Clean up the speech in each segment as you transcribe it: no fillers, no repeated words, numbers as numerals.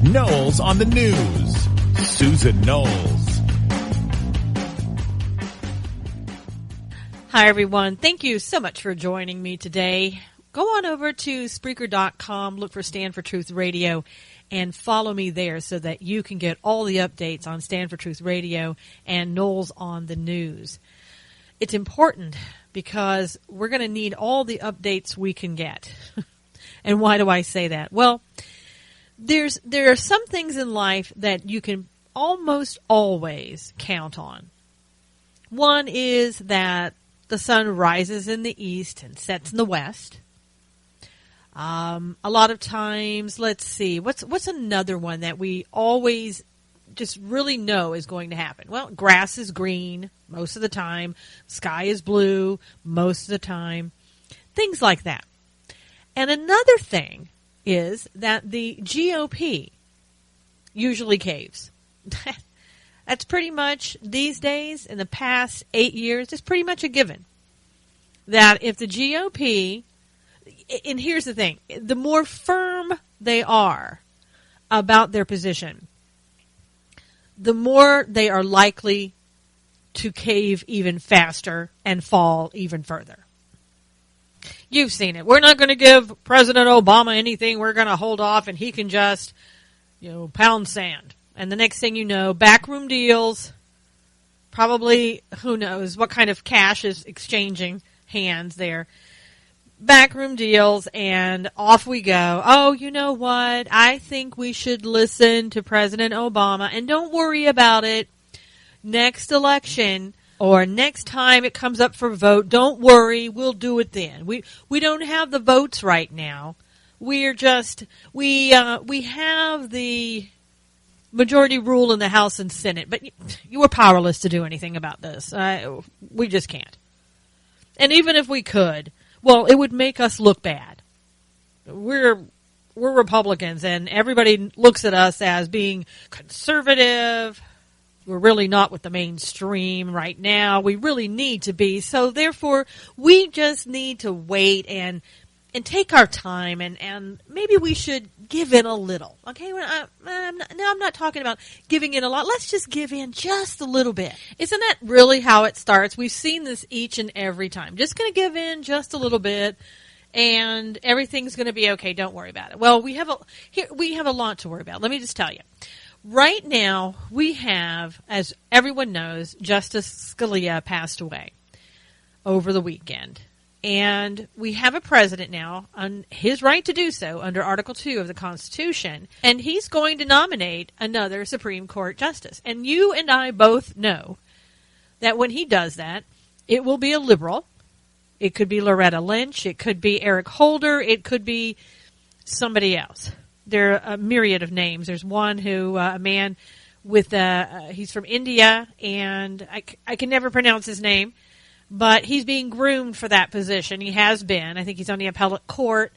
Knowles on the News. Susan Knowles. Hi, everyone. Thank you so much for joining me today. Go on over to Spreaker.com, look for Stand for Truth Radio, and follow me there so that you can get all the updates on Stand for Truth Radio and Knowles on the News. It's important because we're going to need all the updates we can get. And why do I say that? Well, there are some things in life that you can almost always count on. One is that the sun rises in the east and sets in the west. A lot of times, let's see, what's another one that we always just really know is going to happen? Well, grass is green most of the time. Sky is blue most of the time. Things like that. And another thing is that the GOP usually caves. That's pretty much, these days, in the past 8 years, it's pretty much a given. That if the GOP, and here's the thing, the more firm they are about their position, the more they are likely to cave even faster and fall even further. You've seen it. We're not going to give President Obama anything. We're going to hold off and he can just, pound sand. And the next thing you know, backroom deals, probably, who knows what kind of cash is exchanging hands there. Backroom deals, and off we go. Oh, you know what? I think we should listen to President Obama, and don't worry about it. Next election, or next time it comes up for vote, don't worry, we'll do it then. We don't have the votes right now. We're just, we have the majority rule in the House and Senate, but you were powerless to do anything about this. We just can't. And even if we could, well, it would make us look bad. We're Republicans, and everybody looks at us as being conservative. We're really not with the mainstream right now. We really need to be. So therefore, we just need to wait and take our time, and maybe we should give in a little. Okay, I'm not talking about giving in a lot. Let's just give in just a little bit. Isn't that really how it starts? We've seen this each and every time. Just going to give in just a little bit, and everything's going to be okay. Don't worry about it. Well, we have a lot to worry about. Let me just tell you. Right now, we have, as everyone knows, Justice Scalia passed away over the weekend. And we have a president now on his right to do so under Article 2 of the Constitution. And he's going to nominate another Supreme Court justice. And you and I both know that when he does that, it will be a liberal. It could be Loretta Lynch. It could be Eric Holder. It could be somebody else. There are a myriad of names. There's one who, a man with, he's from India, and I can never pronounce his name. But he's being groomed for that position. He has been. I think he's on the appellate court.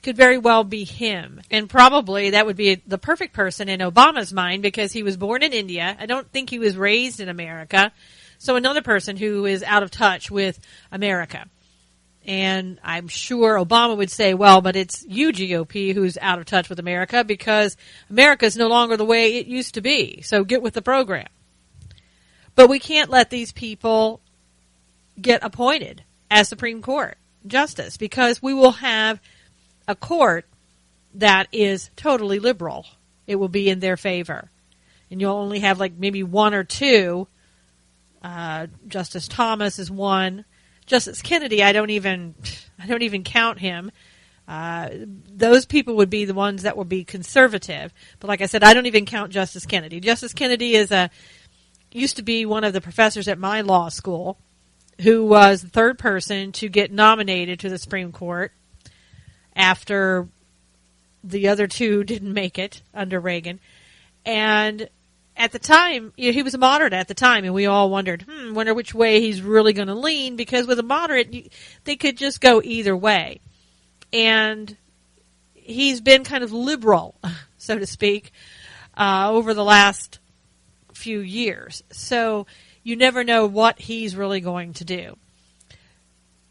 Could very well be him. And probably that would be the perfect person in Obama's mind because he was born in India. I don't think he was raised in America. So another person who is out of touch with America. And I'm sure Obama would say, well, but it's you, GOP, who's out of touch with America because America is no longer the way it used to be. So get with the program. But we can't let these people get appointed as Supreme Court justice because we will have a court that is totally liberal. It will be in their favor. And you'll only have like maybe one or two. Justice Thomas is one. Justice Kennedy, I don't even count him. Those people would be the ones that will be conservative. But like I said, I don't even count Justice Kennedy. Justice Kennedy used to be one of the professors at my law school, who was the third person to get nominated to the Supreme Court after the other two didn't make it under Reagan. And at the time, he was a moderate at the time, and we all wondered, wonder which way he's really going to lean, because with a moderate, they could just go either way. And he's been kind of liberal, so to speak, over the last few years. So you never know what he's really going to do.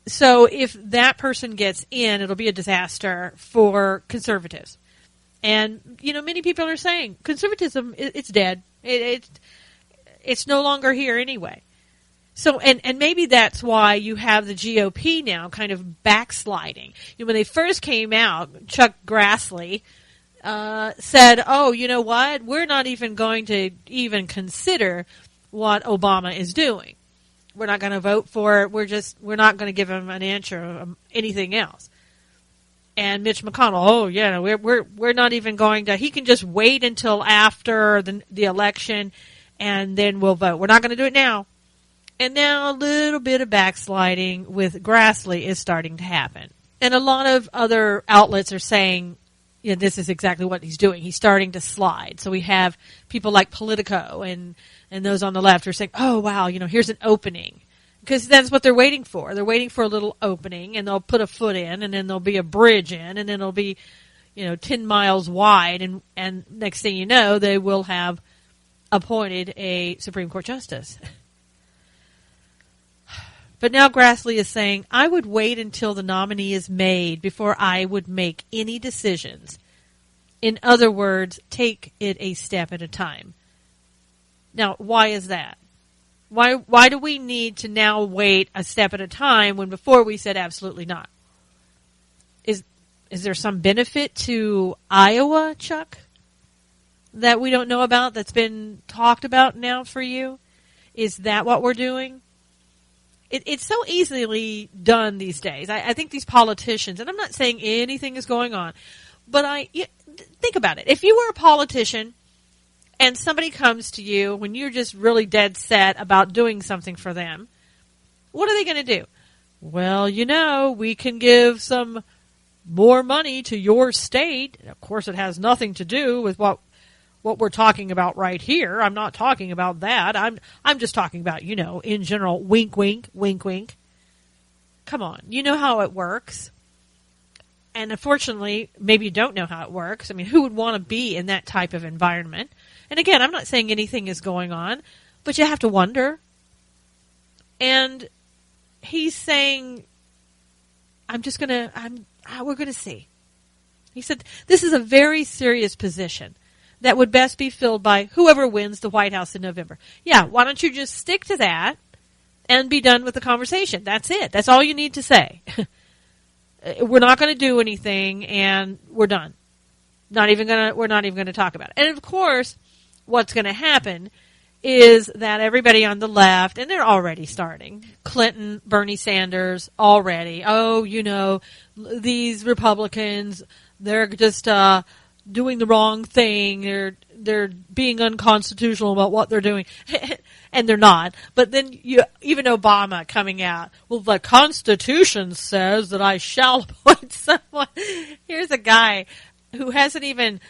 So if that person gets in, it'll be a disaster for conservatives. And, many people are saying conservatism, it's dead. It's no longer here anyway. So, and maybe that's why you have the GOP now kind of backsliding. When they first came out, Chuck Grassley said, oh, you know what? We're not even going to even consider what Obama is doing. We're not going to vote for it. We're not going to give him an inch or anything else. And Mitch McConnell, oh yeah, we're not even going to. He can just wait until after the election, and then we'll vote. We're not going to do it now. And now a little bit of backsliding with Grassley is starting to happen. And a lot of other outlets are saying, this is exactly what he's doing. He's starting to slide. So we have people like Politico and those on the left are saying, oh, wow, here's an opening. Because that's what they're waiting for. They're waiting for a little opening, and they'll put a foot in, and then there'll be a bridge in, and then it'll be, 10 miles wide. And next thing you know, they will have appointed a Supreme Court justice. But now Grassley is saying, I would wait until the nominee is made before I would make any decisions. In other words, take it a step at a time. Now, why is that? Why do we need to now wait a step at a time when before we said absolutely not? Is there some benefit to Iowa, Chuck, that we don't know about that's been talked about now for you? Is that what we're doing? It's so easily done these days. I think these politicians, and I'm not saying anything is going on, but think about it. If you were a politician and somebody comes to you when you're just really dead set about doing something for them, what are they going to do? Well, we can give some more money to your state. And of course, it has nothing to do with what we're talking about right here. I'm not talking about that. I'm just talking about, in general, wink, wink, wink, wink. Come on. You know how it works. And unfortunately, maybe you don't know how it works. I mean, who would want to be in that type of environment? And again, I'm not saying anything is going on, but you have to wonder. And he's saying, we're going to see. He said, this is a very serious position that would best be filled by whoever wins the White House in November. Yeah, why don't you just stick to that and be done with the conversation? That's it. That's all you need to say. We're not going to do anything, and we're done. We're not even going to talk about it. And of course, what's going to happen is that everybody on the left, and they're already starting, Clinton, Bernie Sanders, already, these Republicans, they're just doing the wrong thing. They're being unconstitutional about what they're doing, and they're not. But then even Obama coming out, well, the Constitution says that I shall appoint someone. Here's a guy who hasn't even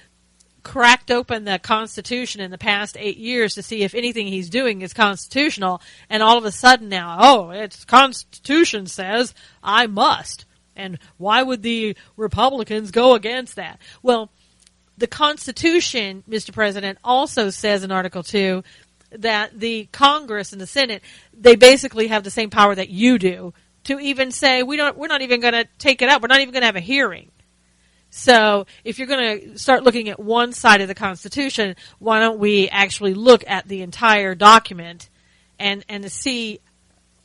cracked open the Constitution in the past 8 years to see if anything he's doing is constitutional, and all of a sudden now, it's Constitution says I must. And why would the Republicans go against that? Well, the Constitution, Mr. President, also says in Article 2 that the Congress and the Senate, they basically have the same power that you do to even say we're not even going to take it up. We're not even going to have a hearing. So if you're going to start looking at one side of the Constitution, why don't we actually look at the entire document and to see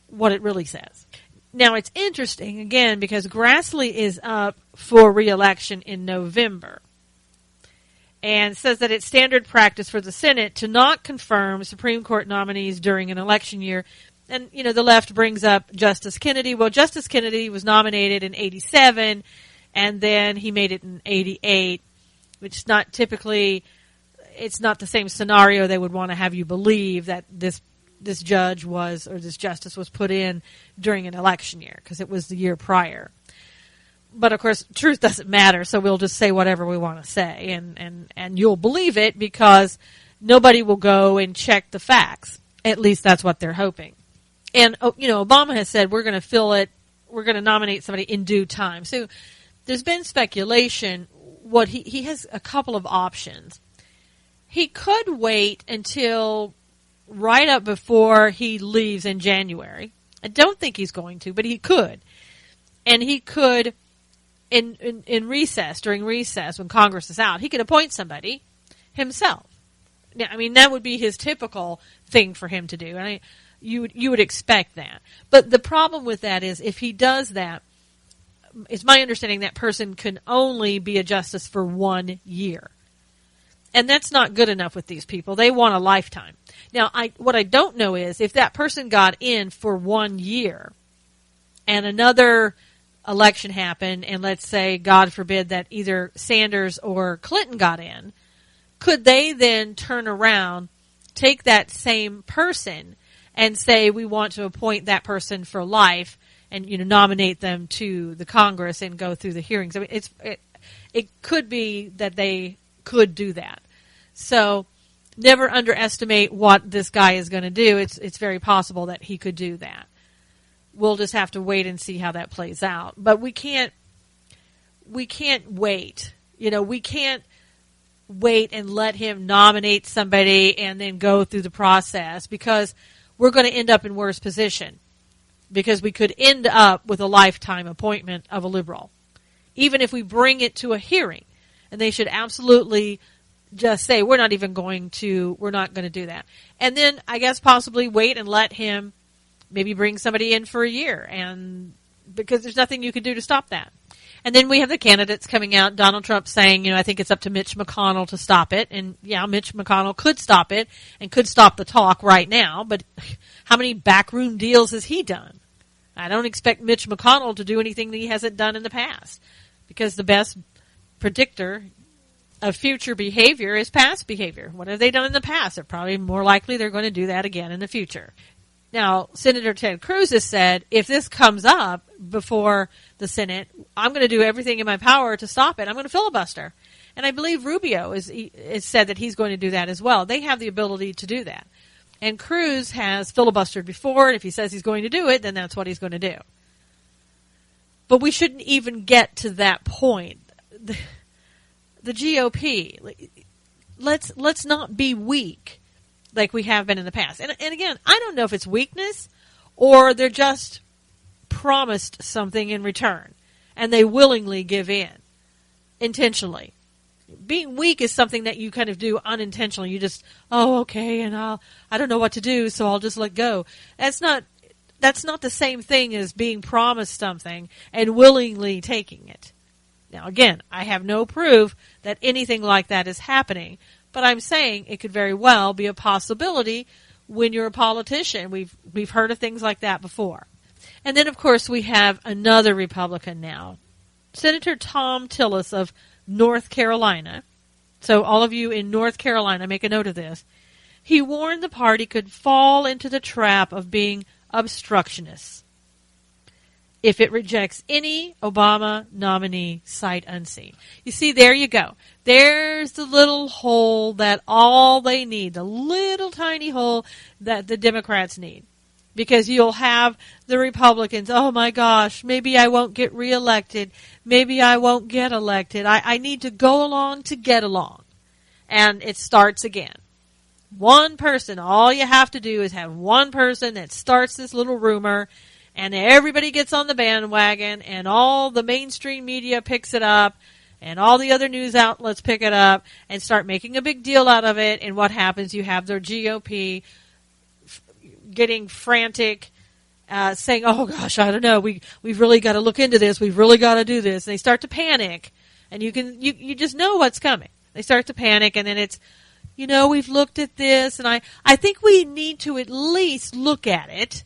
what it really says? Now, it's interesting, again, because Grassley is up for re-election in November and says that it's standard practice for the Senate to not confirm Supreme Court nominees during an election year. And, the left brings up Justice Kennedy. Well, Justice Kennedy was nominated in 87, and then he made it in 88, which is not typically, it's not the same scenario they would want to have you believe that this judge was, or this justice was put in during an election year, because it was the year prior. But of course, truth doesn't matter, so we'll just say whatever we want to say, and you'll believe it because nobody will go and check the facts. At least that's what they're hoping. And, Obama has said we're going to nominate somebody in due time. So there's been speculation. He has a couple of options. He could wait until right up before he leaves in January. I don't think he's going to, but he could. And he could in recess, during recess, when Congress is out, he could appoint somebody himself. Now, I mean, that would be his typical thing for him to do. And you would expect that. But the problem with that is, if he does that, it's my understanding that person can only be a justice for 1 year. And that's not good enough with these people. They want a lifetime. Now, what I don't know is, if that person got in for 1 year and another election happened, and let's say, God forbid, that either Sanders or Clinton got in, could they then turn around, take that same person, and say, we want to appoint that person for life, and nominate them to the Congress and go through the hearings? I mean, it could be that they could do that. So never underestimate what this guy is going to do. It's very possible that he could do that. We'll just have to wait and see how that plays out. But we can't wait. We can't wait and let him nominate somebody and then go through the process, because we're going to end up in worse position, because we could end up with a lifetime appointment of a liberal, even if we bring it to a hearing. And they should absolutely just say, we're not going to do that. And then I guess possibly wait and let him maybe bring somebody in for a year, and because there's nothing you can do to stop that. And then we have the candidates coming out. Donald Trump saying, I think it's up to Mitch McConnell to stop it. And yeah, Mitch McConnell could stop it and could stop the talk right now. But how many backroom deals has he done? I don't expect Mitch McConnell to do anything that he hasn't done in the past, because the best predictor of future behavior is past behavior. What have they done in the past? They're probably more likely they're going to do that again in the future. Now, Senator Ted Cruz has said, if this comes up before the Senate, I'm going to do everything in my power to stop it. I'm going to filibuster. And I believe Rubio is said that he's going to do that as well. They have the ability to do that. And Cruz has filibustered before, and if he says he's going to do it, then that's what he's going to do. But we shouldn't even get to that point. The GOP, let's not be weak like we have been in the past. And again, I don't know if it's weakness or they're just promised something in return and they willingly give in intentionally. Being weak is something that you kind of do unintentionally. You just, okay, and I don't know what to do, so I'll just let go. That's not the same thing as being promised something and willingly taking it. Now, again, I have no proof that anything like that is happening, but I'm saying it could very well be a possibility when you're a politician. We've heard of things like that before. And then, of course, we have another Republican now, Senator Tom Tillis of North Carolina. So all of you in North Carolina, make a note of this. He warned the party could fall into the trap of being obstructionists if it rejects any Obama nominee sight unseen. You see, there you go. There's the little hole that all they need, the little tiny hole that the Democrats need. Because you'll have the Republicans, oh my gosh, maybe I won't get reelected. Maybe I won't get elected. I need to go along to get along. And it starts again. One person, all you have to do is have one person that starts this little rumor, and everybody gets on the bandwagon, and all the mainstream media picks it up, and all the other news outlets pick it up, and start making a big deal out of it. And what happens? You have their GOP getting frantic, saying, oh gosh, I don't know, we've really got to look into this, we've really got to do this. And they start to panic, and you just know what's coming. They start to panic, and then it's, we've looked at this, and I think we need to at least look at it,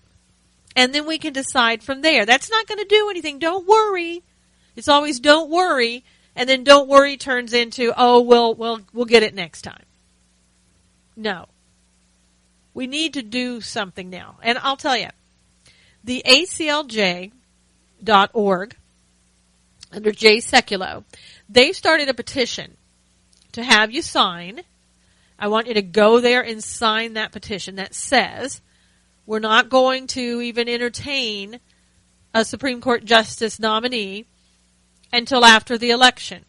and then we can decide from there. That's not going to do anything. Don't worry. It's always don't worry, and then don't worry turns into, we'll get it next time. No. We need to do something now. And I'll tell you, the ACLJ.org, under Jay Sekulow, they've started a petition to have you sign. I want you to go there and sign that petition that says we're not going to even entertain a Supreme Court Justice nominee until after the election.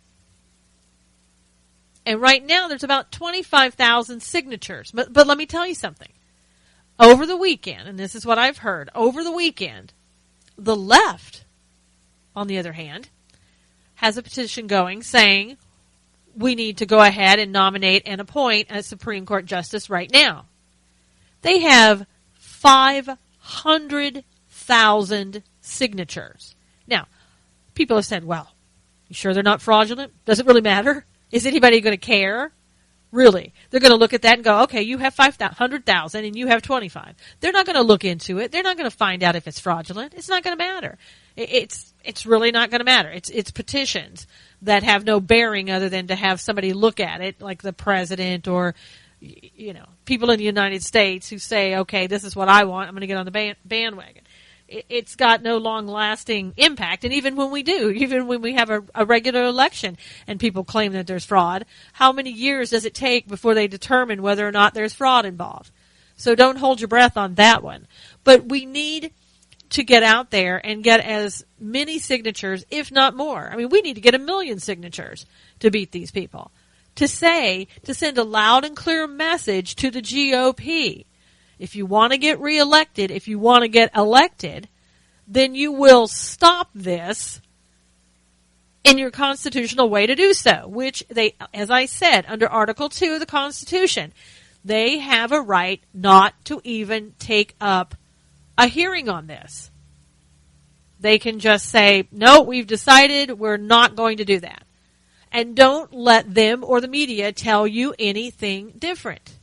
And right now there's about 25,000 signatures. But let me tell you something. Over the weekend, and this is what I've heard, over the weekend, the left, on the other hand, has a petition going saying we need to go ahead and nominate and appoint a Supreme Court justice right now. They have 500,000 signatures. Now, people have said, well, you sure they're not fraudulent? Does it really matter? Is anybody going to care? Really? They're going to look at that and go, okay, you have 500,000 and you have 25. They're not going to look into it. They're not going to find out if it's fraudulent. It's not going to matter. It's really not going to matter. It's petitions that have no bearing other than to have somebody look at it, like the president or, you know, people in the United States who say, okay, this is what I want. I'm going to get on the bandwagon. It's got no long-lasting impact. And even when we do, even when we have a regular election and people claim that there's fraud, how many years does it take before they determine whether or not there's fraud involved? So don't hold your breath on that one. But we need to get out there and get as many signatures, if not more. I mean, we need to get 1 million signatures to beat these people. To send a loud and clear message to the GOP. If you want to get reelected, if you want to get elected, then you will stop this in your constitutional way to do so, which they, as I said, under Article 2 of the Constitution, they have a right not to even take up a hearing on this. They can just say, no, we've decided we're not going to do that. And don't let them or the media tell you anything different.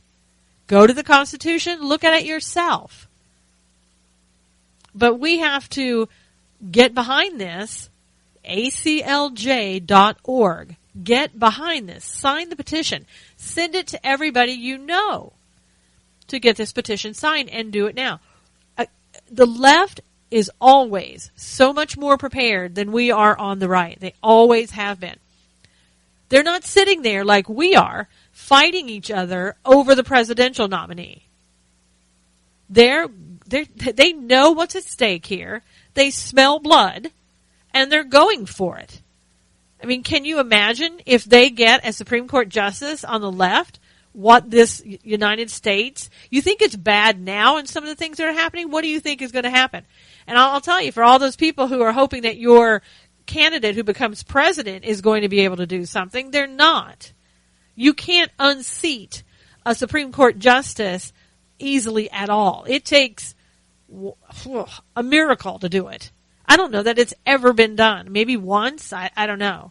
Go to the Constitution, look at it yourself. But we have to get behind this, aclj.org. Get behind this. Sign the petition. Send it to everybody you know to get this petition signed, and do it now. The left is always so much more prepared than we are on the right. They always have been. They're not sitting there like we are, fighting each other over the presidential nominee. They know what's at stake here. They smell blood, and they're going for it. I mean, can you imagine if they get a Supreme Court justice on the left, what this United States, you think it's bad now and some of the things that are happening? What do you think is going to happen? And I'll tell you, for all those people who are hoping that your candidate who becomes president is going to be able to do something, they're not. You can't unseat a Supreme Court justice easily at all. It takes a miracle to do it. I don't know that it's ever been done. Maybe once, I don't know.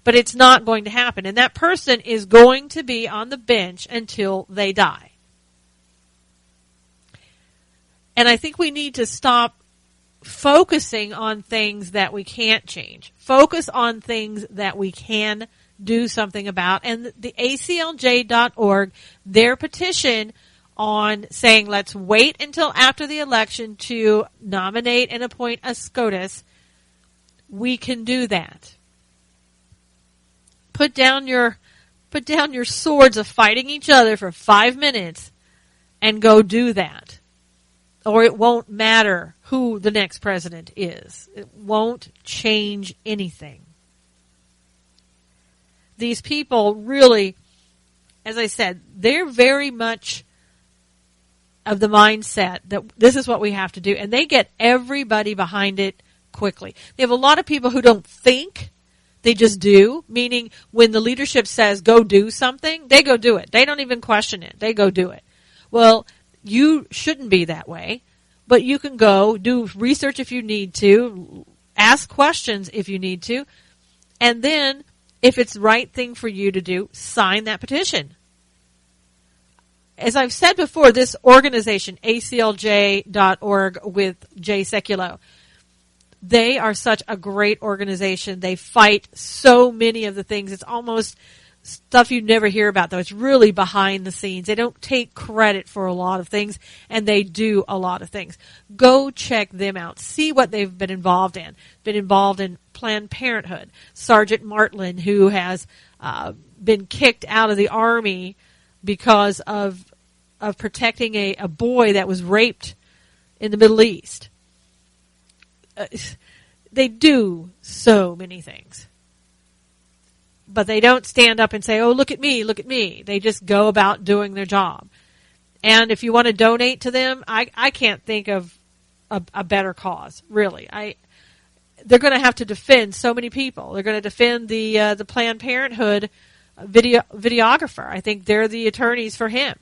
But it's not going to happen. And that person is going to be on the bench until they die. And I think we need to stop focusing on things that we can't change. Focus on things that we can do something about. And the aclj.org, their petition on saying let's wait until after the election to nominate and appoint a SCOTUS, we can do that. Put down your swords of fighting each other for 5 minutes and go do that. Or it won't matter who the next president is. It won't change anything. These people really, as I said, they're very much of the mindset that this is what we have to do. And they get everybody behind it quickly. They have a lot of people who don't think, they just do. Meaning when the leadership says go do something, they go do it. They don't even question it. They go do it. Well, you shouldn't be that way. But you can go do research if you need to, ask questions if you need to, and then if it's the right thing for you to do, sign that petition. As I've said before, this organization, aclj.org with Jay Sekulow, they are such a great organization. They fight so many of the things. It's almost stuff you never hear about, though. It's really behind the scenes. They don't take credit for a lot of things, and they do a lot of things. Go check them out. See what they've been involved in. Been involved in Planned Parenthood. Sergeant Martlin, who has been kicked out of the Army because of protecting a boy that was raped in the Middle East. They do so many things. But they don't stand up and say, oh, look at me, look at me. They just go about doing their job. And if you want to donate to them, I can't think of a better cause, really. they're going to have to defend so many people. They're going to defend the Planned Parenthood videographer. I think they're the attorneys for him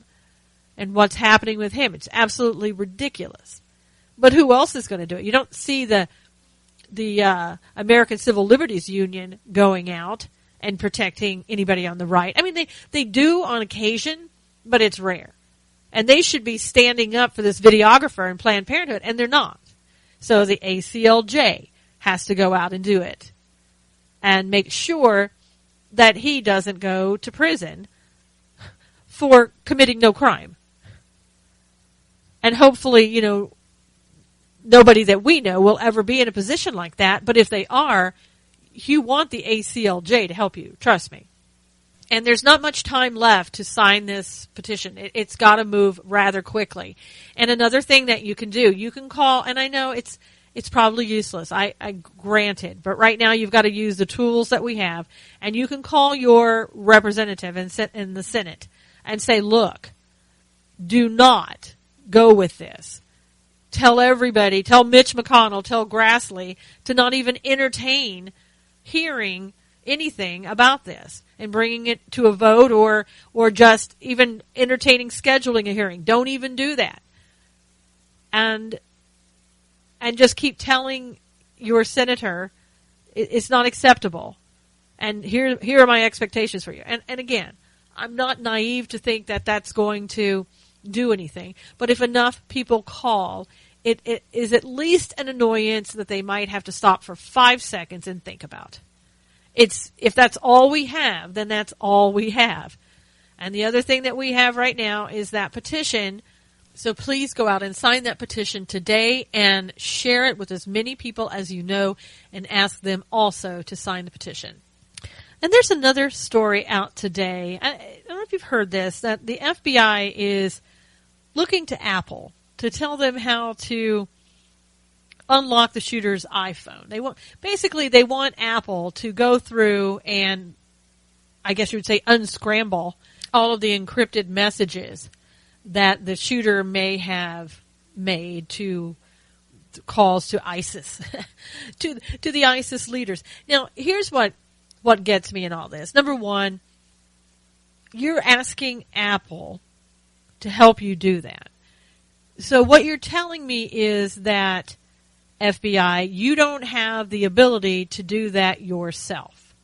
and what's happening with him. It's absolutely ridiculous. But who else is going to do it? You don't see the American Civil Liberties Union going out and protecting anybody on the right. I mean, they do on occasion, but it's rare. And they should be standing up for this videographer in Planned Parenthood, and they're not. So the ACLJ has to go out and do it and make sure that he doesn't go to prison for committing no crime. And hopefully, nobody that we know will ever be in a position like that. But if they are, you want the ACLJ to help you. Trust me. And there's not much time left to sign this petition. It's got to move rather quickly. And another thing that you can do, you can call, and I know it's probably useless, I granted, but right now you've got to use the tools that we have, and you can call your representative in the Senate and say, look, do not go with this. Tell everybody, tell Mitch McConnell, tell Grassley to not even entertain hearing anything about this and bringing it to a vote or just even entertaining scheduling a hearing. Don't even do that. And just keep telling your senator it's not acceptable. And here are my expectations for you. And again, I'm not naive to think that that's going to do anything. But if enough people call, it is at least an annoyance that they might have to stop for 5 seconds and think about. If that's all we have, then that's all we have. And the other thing that we have right now is that petition. So please go out and sign that petition today and share it with as many people as you know and ask them also to sign the petition. And there's another story out today. I don't know if you've heard this, that the FBI is looking to Apple to tell them how to unlock the shooter's iPhone. They want Apple to go through and, I guess you would say, unscramble all of the encrypted messages that the shooter may have made to calls to ISIS, to the ISIS leaders. Now, here's what gets me in all this. Number one, you're asking Apple to help you do that. So what you're telling me is that FBI, you don't have the ability to do that yourself.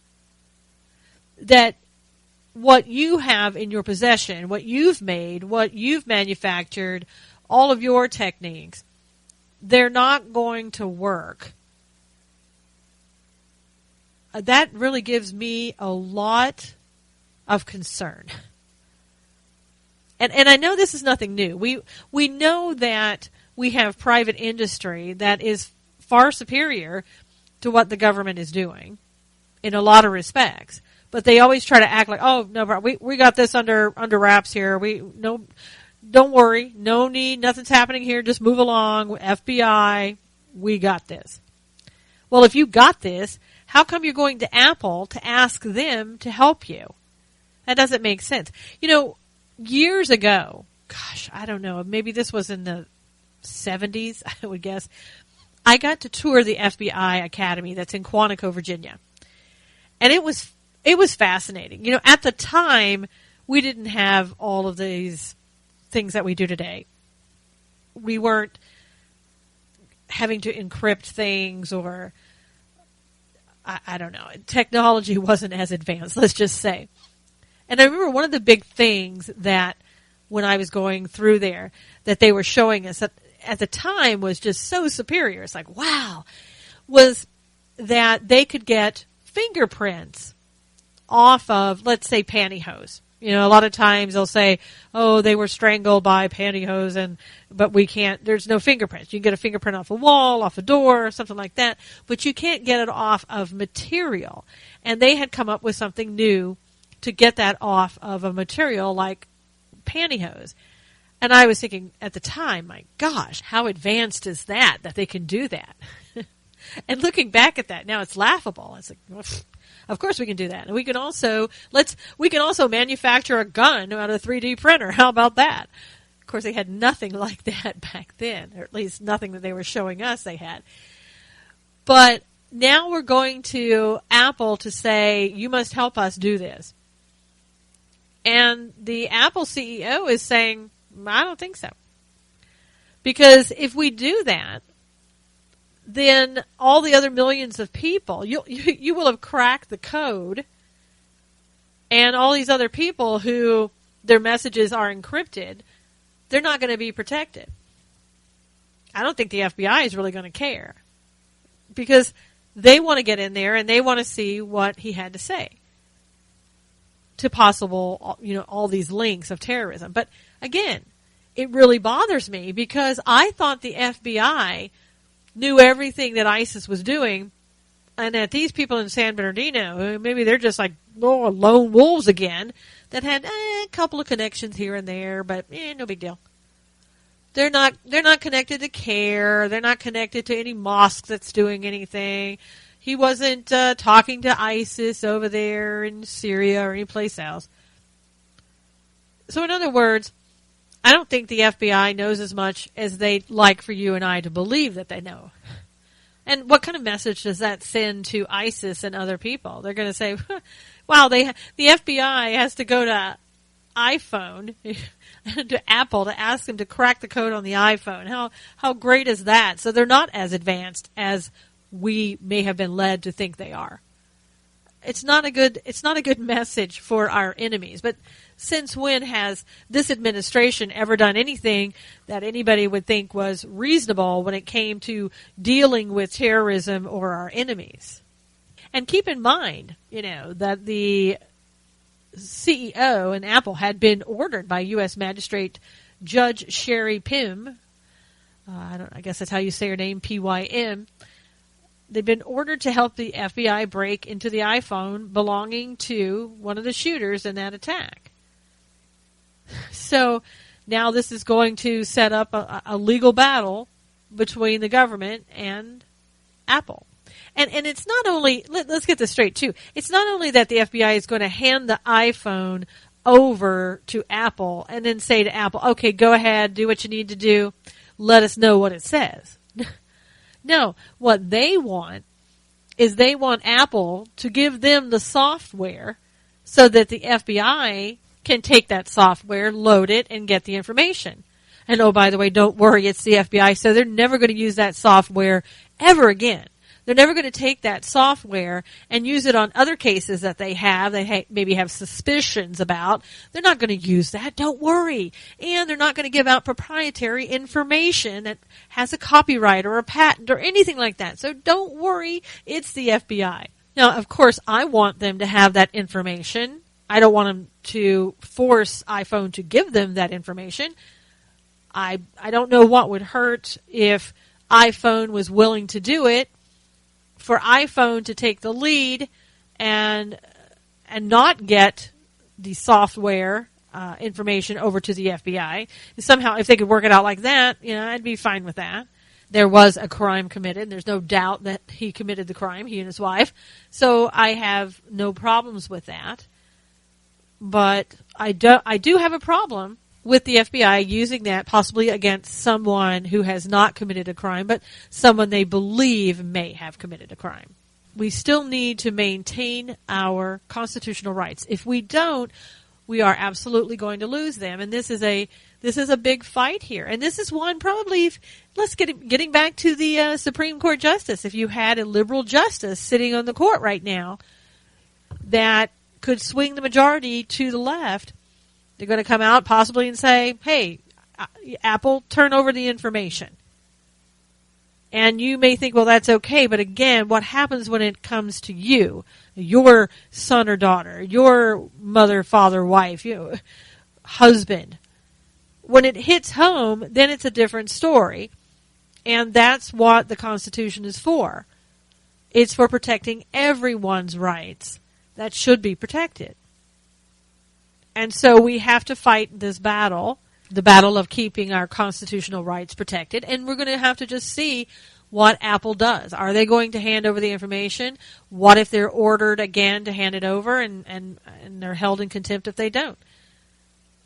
That what you have in your possession, what you've made, what you've manufactured, all of your techniques, they're not going to work. That really gives me a lot of concern. And I know this is nothing new. We know that we have private industry that is far superior to what the government is doing in a lot of respects. But they always try to act like, oh, no, we got this under wraps here. Don't worry, no need, nothing's happening here. Just move along. FBI, we got this. Well, if you got this, how come you're going to Apple to ask them to help you? That doesn't make sense. Years ago, gosh, I don't know, maybe this was in the 70s, I would guess, I got to tour the FBI Academy that's in Quantico, Virginia. And it was fascinating. At the time, we didn't have all of these things that we do today. We weren't having to encrypt things or, I don't know, technology wasn't as advanced, let's just say. And I remember one of the big things that when I was going through there that they were showing us at the time was just so superior. It's like, wow, was that they could get fingerprints off of, let's say, pantyhose. A lot of times they'll say, oh, they were strangled by pantyhose, but we can't, there's no fingerprints. You can get a fingerprint off a wall, off a door, something like that, but you can't get it off of material. And they had come up with something new to get that off of a material like pantyhose. And I was thinking at the time, my gosh, how advanced is that they can do that? And looking back at that now, it's laughable. It's like, well, of course we can do that. And we can also manufacture a gun out of a 3D printer. How about that? Of course, they had nothing like that back then, or at least nothing that they were showing us they had. But now we're going to Apple to say, you must help us do this. And the Apple CEO is saying, I don't think so. Because if we do that, then all the other millions of people, you will have cracked the code, and all these other people who their messages are encrypted, they're not going to be protected. I don't think the FBI is really going to care, because they want to get in there and they want to see what he had to say to possible, all these links of terrorism. But again, it really bothers me because I thought the FBI knew everything that ISIS was doing, and that these people in San Bernardino, maybe they're just like lone wolves again, that had a couple of connections here and there, but no big deal. They're not connected to CARE. They're not connected to any mosque that's doing anything. He wasn't talking to ISIS over there in Syria or any place else. So in other words, I don't think the FBI knows as much as they'd like for you and I to believe that they know. And what kind of message does that send to ISIS and other people? They're going to say, wow, the FBI has to go to iPhone, to Apple, to ask them to crack the code on the iPhone. How great is that? So they're not as advanced as we may have been led to think they are. It's not a good message for our enemies. But since when has this administration ever done anything that anybody would think was reasonable when it came to dealing with terrorism or our enemies? And keep in mind, that the CEO in Apple had been ordered by U.S. Magistrate Judge Sherry Pym. I guess that's how you say her name, P-Y-M. They've been ordered to help the FBI break into the iPhone belonging to one of the shooters in that attack. So now this is going to set up a legal battle between the government and Apple. And it's not only, let's get this straight too, it's not only that the FBI is going to hand the iPhone over to Apple and then say to Apple, okay, go ahead, do what you need to do, let us know what it says. No, what they want is they want Apple to give them the software so that the FBI can take that software, load it, and get the information. And oh, by the way, don't worry, it's the FBI, so they're never going to use that software ever again. They're never going to take that software and use it on other cases that they maybe have suspicions about. They're not going to use that. Don't worry. And they're not going to give out proprietary information that has a copyright or a patent or anything like that. So don't worry. It's the FBI. Now, of course, I want them to have that information. I don't want them to force iPhone to give them that information. I don't know what would hurt if iPhone was willing to do it, for iPhone to take the lead and not get the software information over to the FBI. Somehow, if they could work it out like that, I'd be fine with that. There was a crime committed. There's no doubt that he committed the crime, he and his wife. So I have no problems with that. But I do have a problem with the FBI using that possibly against someone who has not committed a crime, but someone they believe may have committed a crime. We still need to maintain our constitutional rights. If we don't, we are absolutely going to lose them. And this is a big fight here. And this is one probably, getting back to the Supreme Court justice. If you had a liberal justice sitting on the court right now that could swing the majority to the left, they're going to come out possibly and say, hey, Apple, turn over the information. And you may think, well, that's okay. But again, what happens when it comes to you, your son or daughter, your mother, father, wife, husband? When it hits home, then it's a different story. And that's what the Constitution is for. It's for protecting everyone's rights that should be protected. And so we have to fight this battle, the battle of keeping our constitutional rights protected, and we're going to have to just see what Apple does. Are they going to hand over the information? What if they're ordered again to hand it over and they're held in contempt if they don't?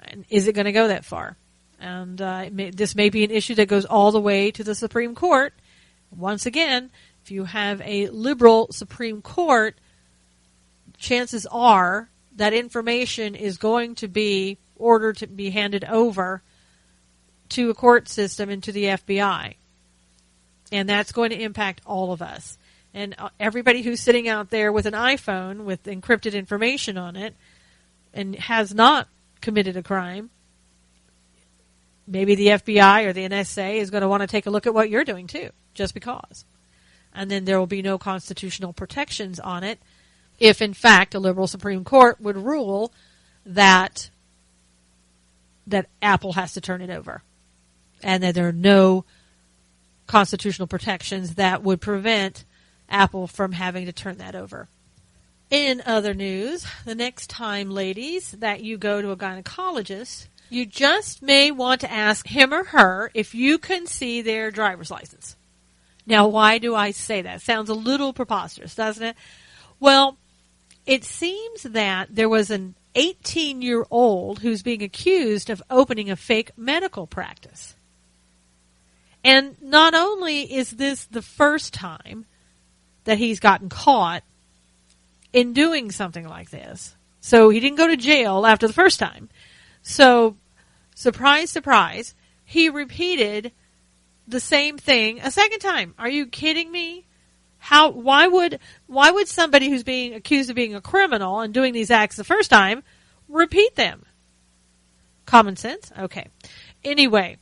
And is it going to go that far? And this may be an issue that goes all the way to the Supreme Court, once again, if you have a liberal Supreme Court, chances are that information is going to be ordered to be handed over to a court system and to the FBI. And that's going to impact all of us. And everybody who's sitting out there with an iPhone with encrypted information on it and has not committed a crime, maybe the FBI or the NSA is going to want to take a look at what you're doing too, just because. And then there will be no constitutional protections on it if, in fact, a liberal Supreme Court would rule that Apple has to turn it over and that there are no constitutional protections that would prevent Apple from having to turn that over. In other news, the next time, ladies, that you go to a gynecologist, you just may want to ask him or her if you can see their driver's license. Now, why do I say that? Sounds a little preposterous, doesn't it? Well, it seems that there was an 18-year-old who's being accused of opening a fake medical practice. And not only is this the first time that he's gotten caught in doing something like this, so he didn't go to jail after the first time. So, surprise, surprise, he repeated the same thing a second time. Are you kidding me? Why would somebody who's being accused of being a criminal and doing these acts the first time repeat them? Common sense? Okay. Anyway,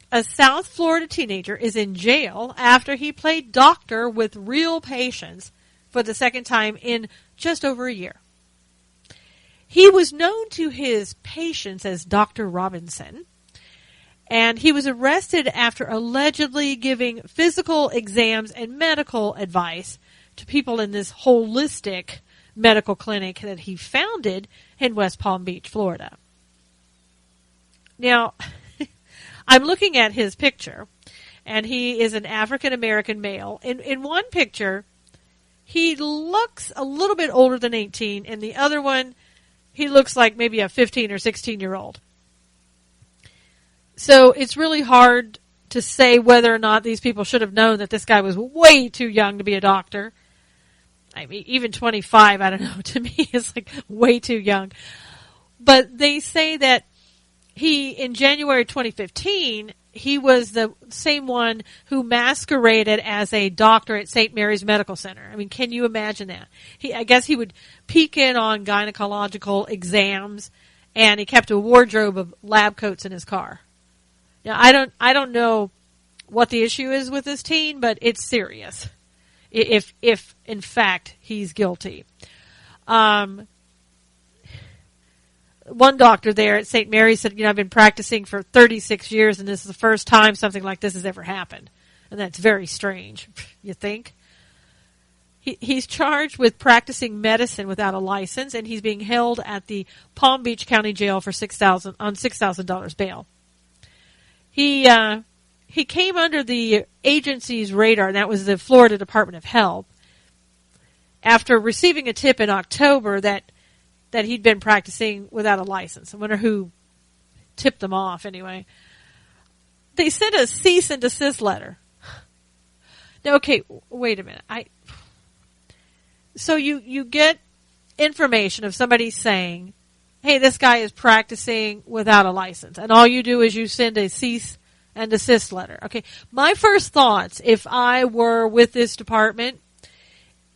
a South Florida teenager is in jail after he played doctor with real patients for the second time in just over a year. He was known to his patients as Dr. Robinson, and he was arrested after allegedly giving physical exams and medical advice to people in this holistic medical clinic that he founded in West Palm Beach, Florida. Now, I'm looking at his picture, and he is an African-American male. In one picture, he looks a little bit older than 18, and the other one, he looks like maybe a 15 or 16-year-old. So it's really hard to say whether or not these people should have known that this guy was way too young to be a doctor. I mean, even 25, I don't know, to me is like way too young. But they say that in January 2015, he was the same one who masqueraded as a doctor at St. Mary's Medical Center. I mean, can you imagine that? I guess he would peek in on gynecological exams, and he kept a wardrobe of lab coats in his car. Now, I don't know what the issue is with this teen, but it's serious. If in fact he's guilty. One doctor there at St. Mary's said, I've been practicing for 36 years and this is the first time something like this has ever happened. And that's very strange, you think? He's charged with practicing medicine without a license, and he's being held at the Palm Beach County Jail for $6,000 bail. He came under the agency's radar, and that was the Florida Department of Health, after receiving a tip in October that he'd been practicing without a license. I wonder who tipped them off anyway. They sent a cease and desist letter. Now, okay, wait a minute. So you get information of somebody saying, hey, this guy is practicing without a license. And all you do is you send a cease and desist letter. Okay, my first thoughts, if I were with this department,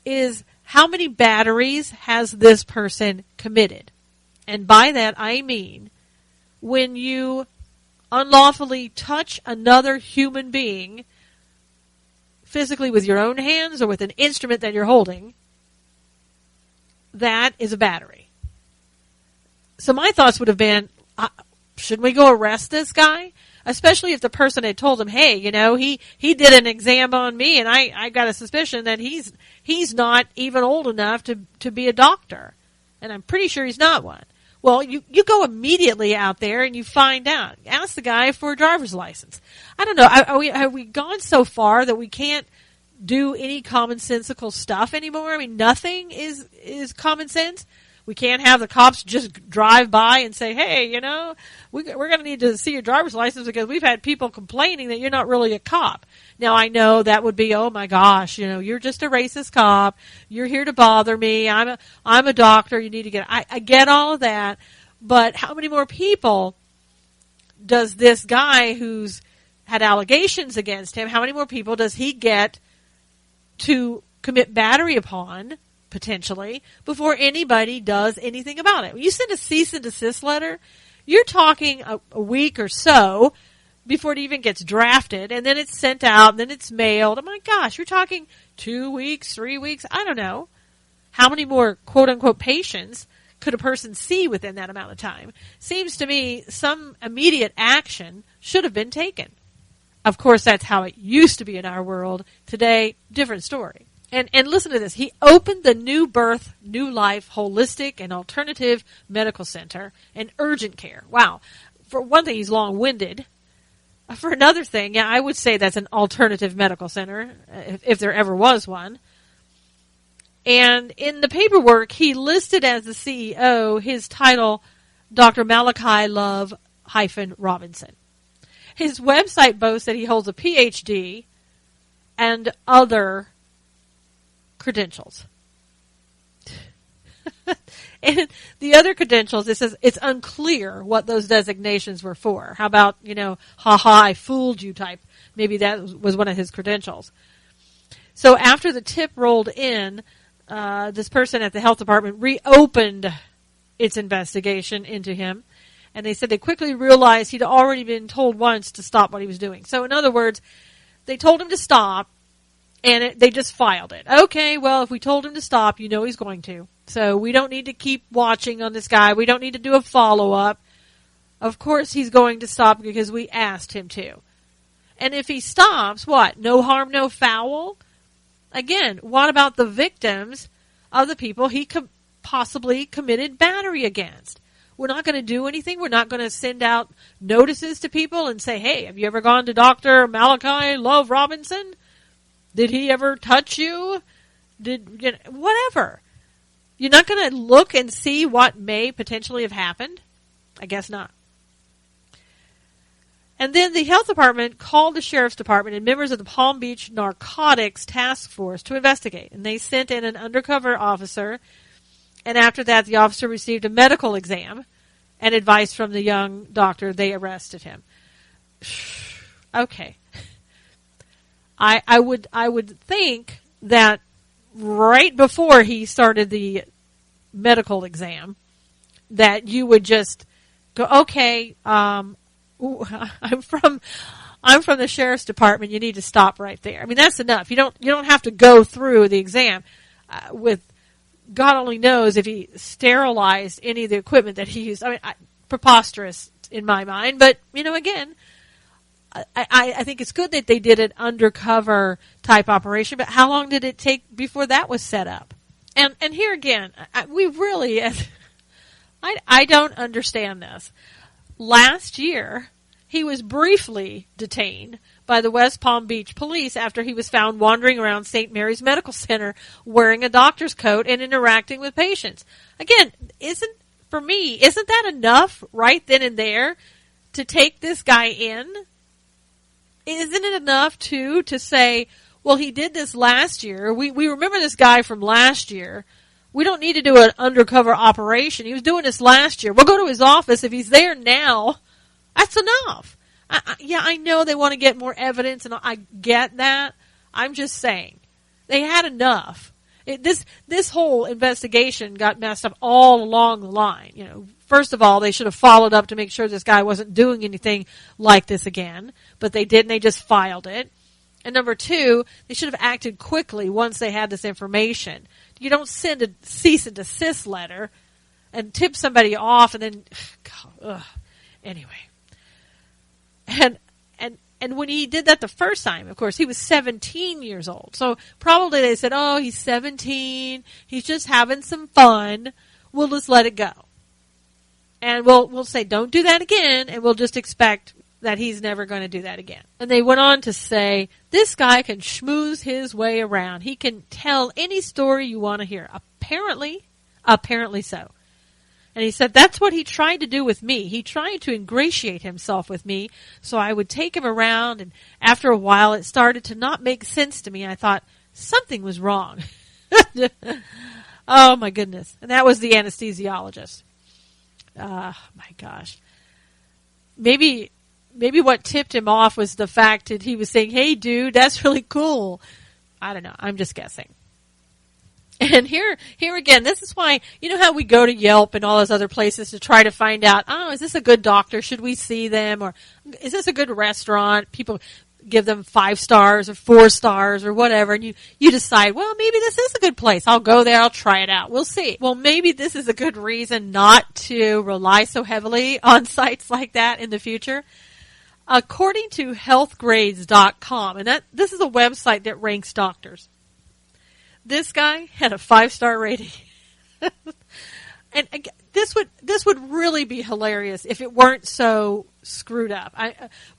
is how many batteries has this person committed? And by that I mean when you unlawfully touch another human being physically with your own hands or with an instrument that you're holding, that is a battery. So my thoughts would have been, shouldn't we go arrest this guy? Especially if the person had told him, hey, he did an exam on me and I got a suspicion that he's not even old enough to be a doctor. And I'm pretty sure he's not one. Well, you go immediately out there and you find out. Ask the guy for a driver's license. I don't know. Have we gone so far that we can't do any commonsensical stuff anymore? I mean, nothing is common sense. We can't have the cops just drive by and say, hey, you know, we're going to need to see your driver's license because we've had people complaining that you're not really a cop. Now, I know that would be, oh my gosh, you know, you're just a racist cop. You're here to bother me. I'm a doctor. You need to get, I get all of that. But how many more people does this guy who's had allegations against him, how many more people does he get to commit battery upon, potentially, before anybody does anything about it? When you send a cease and desist letter, you're talking a week or so before it even gets drafted, and then it's sent out, and then it's mailed. Oh my gosh, you're talking 2 weeks, 3 weeks, I don't know. How many more quote-unquote patients could a person see within that amount of time? Seems to me some immediate action should have been taken. Of course, that's how it used to be in our world. Today, different story. And listen to this. He opened the New Birth, New Life Holistic and Alternative Medical Center and Urgent Care. Wow. For one thing, he's long-winded. For another thing, yeah, I would say that's an alternative medical center, if there ever was one. And in the paperwork, he listed as the CEO his title, Dr. Malachi Love-Robinson. His website boasts that he holds a PhD and other credentials. And the other credentials, it says it's unclear what those designations were for. How about, you know, I fooled you type. Maybe that was one of his credentials. So after the tip rolled in, this person at the health department reopened its investigation into him. And they said they quickly realized he'd already been told once to stop what he was doing. So in other words, they told him to stop, and they just filed it. Okay, well, if we told him to stop, you know he's going to. So we don't need to keep watching on this guy. We don't need to do a follow-up. Of course he's going to stop because we asked him to. And if he stops, what? No harm, no foul? Again, what about the victims of the people he possibly committed battery against? We're not going to do anything. We're not going to send out notices to people and say, hey, have you ever gone to Dr. Malachi Love-Robinson? Did he ever touch you? Whatever. You're not going to look and see what may potentially have happened? I guess not. And then the health department called the sheriff's department and members of the Palm Beach Narcotics Task Force to investigate. And they sent in an undercover officer. And after that, the officer received a medical exam and advice from the young doctor. They arrested him. Okay. I would think that right before he started the medical exam, that you would just go, okay, I'm from the sheriff's department. You need to stop right there. I mean, that's enough. You don't have to go through the exam with God only knows if he sterilized any of the equipment that he used. I mean, preposterous in my mind. But again, I think it's good that they did an undercover type operation. But how long did it take before that was set up? And here again, we really, I don't understand this. Last year, he was briefly detained by the West Palm Beach police after he was found wandering around St. Mary's Medical Center wearing a doctor's coat and interacting with patients. Again, isn't that enough right then and there to take this guy in? Isn't it enough, to say, well, he did this last year. We remember this guy from last year. We don't need to do an undercover operation. He was doing this last year. We'll go to his office. If he's there now, that's enough. I know they want to get more evidence, and I get that. I'm just saying. They had enough. This whole investigation got messed up all along the line. First of all, they should have followed up to make sure this guy wasn't doing anything like this again. But they didn't. They just filed it. And number two, they should have acted quickly once they had this information. You don't send a cease and desist letter and tip somebody off and then, anyway. And when he did that the first time, of course, he was 17 years old. So probably they said, oh, he's 17. He's just having some fun. We'll just let it go. And we'll say, don't do that again. And we'll just expect that he's never going to do that again. And they went on to say, this guy can schmooze his way around. He can tell any story you want to hear. Apparently so. And he said that's what he tried to do with me. He tried to ingratiate himself with me so I would take him around, and after a while it started to not make sense to me. I thought something was wrong. Oh, my goodness. And that was the anesthesiologist. My gosh. Maybe what tipped him off was the fact that he was saying, hey, dude, that's really cool. I don't know. I'm just guessing. And here again, this is why, you know how we go to Yelp and all those other places to try to find out, oh, is this a good doctor? Should we see them? Or is this a good restaurant? People give them 5 stars or 4 stars or whatever. And you decide, well, maybe this is a good place. I'll go there. I'll try it out. We'll see. Well, maybe this is a good reason not to rely so heavily on sites like that in the future. According to healthgrades.com, and this is a website that ranks doctors. This guy had a 5-star rating. And this would really be hilarious if it weren't so screwed up.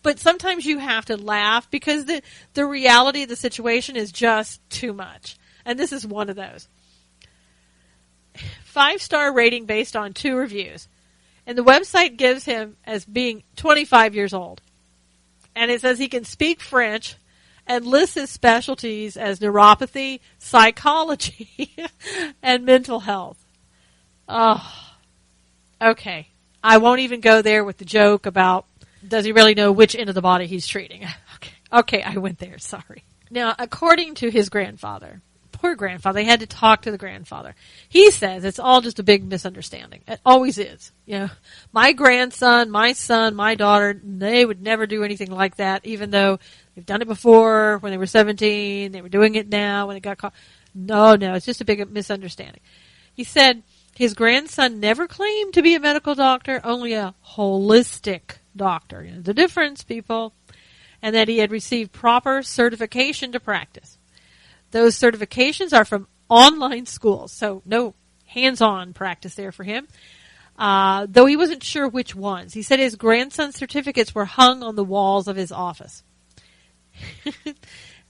But sometimes you have to laugh because the reality of the situation is just too much. And this is one of those. 5-star rating based on 2 reviews. And the website gives him as being 25 years old. And it says he can speak French and lists his specialties as neuropathy, psychology, and mental health. Oh, okay. I won't even go there with the joke about does he really know which end of the body he's treating. Okay, I went there. Sorry. Now, according to his grandfather, poor grandfather, they had to talk to the grandfather. He says it's all just a big misunderstanding. It always is. You know, my grandson, my son, my daughter, they would never do anything like that, even though they've done it before when they were 17. They were doing it now when they got caught. No, it's just a big misunderstanding. He said his grandson never claimed to be a medical doctor, only a holistic doctor. You know, the difference, people. And that he had received proper certification to practice. Those certifications are from online schools, so no hands-on practice there for him, though he wasn't sure which ones. He said his grandson's certificates were hung on the walls of his office.